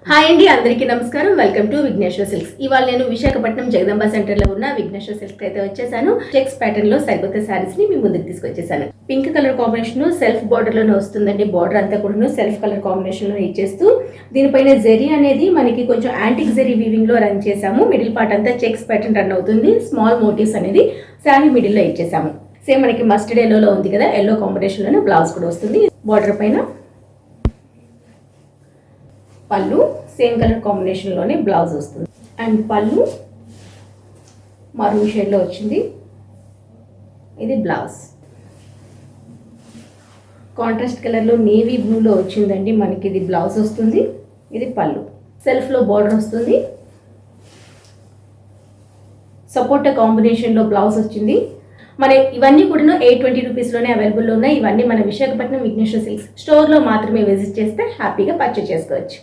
Hi అండి, అందరికీ నమస్కారం. Welcome to Vighneshwara silks. ఇవాళ నేను విశాఖపట్నం జగదంబ సెంటర్ లో ఉన్న విఘ్నేశ్వర సిల్క్స్ అయితే వచ్చేసాను. చెక్స్ ప్యాటర్న్ లో సరికొత్త శారీస్ ని మీ ముందుకు తీసుకొచ్చేసాను. Pink colour combination self border లోనే వస్తుందండి. బార్డర్ అంతా కూడా సెల్ఫ్ కలర్ కాంబినేషన్ లో ఇచ్చేస్తూ దీనిపైన జెరీ అనేది మనకి కొంచెం యాంటిక్ జెరీ వీవింగ్ లో రన్ చేసాము. మిడిల్ పార్ట్ అంతా చెక్స్ ప్యాటర్న్ రన్ అవుతుంది. స్మాల్ మోటివ్స్ అనేది శారీ మిడిల్ లో ఇచ్చేసాము. సేమ్ మనకి మస్టర్డ్ ఎల్లో లో ఉంది కదా, ఎల్లో కాంబినేషన్ లోనే బ్లౌజ్ కూడా వస్తుంది. బార్డర్ పైన పళ్ళు సేమ్ కలర్ కాంబినేషన్ లోనే బ్లౌజ్ వస్తుంది. అండ్ పళ్ళు మరూన్ షేడ్ లో వచ్చింది. ఇది బ్లౌజ్ కాంట్రాస్ట్ కలర్ లో నేవీ బ్లూ లో వచ్చిందండి. మనకి ఇది బ్లౌజ్ వస్తుంది. ఇది పళ్ళు సెల్ఫ్ లో బార్డర్ వస్తుంది. సపోర్టా కాంబినేషన్ లో బ్లౌజ్ వచ్చింది. మన ఇవన్నీ కూడా 820 రూపీస్లోనే అవైలబుల్లో ఉన్నాయి. ఇవన్నీ మన విశాఖపట్నం విఘ్నేశ్వర సిల్క్స్ స్టోర్లో మాత్రమే విజిట్ చేస్తే హ్యాపీగా పర్చేస్ చేసుకోవచ్చు.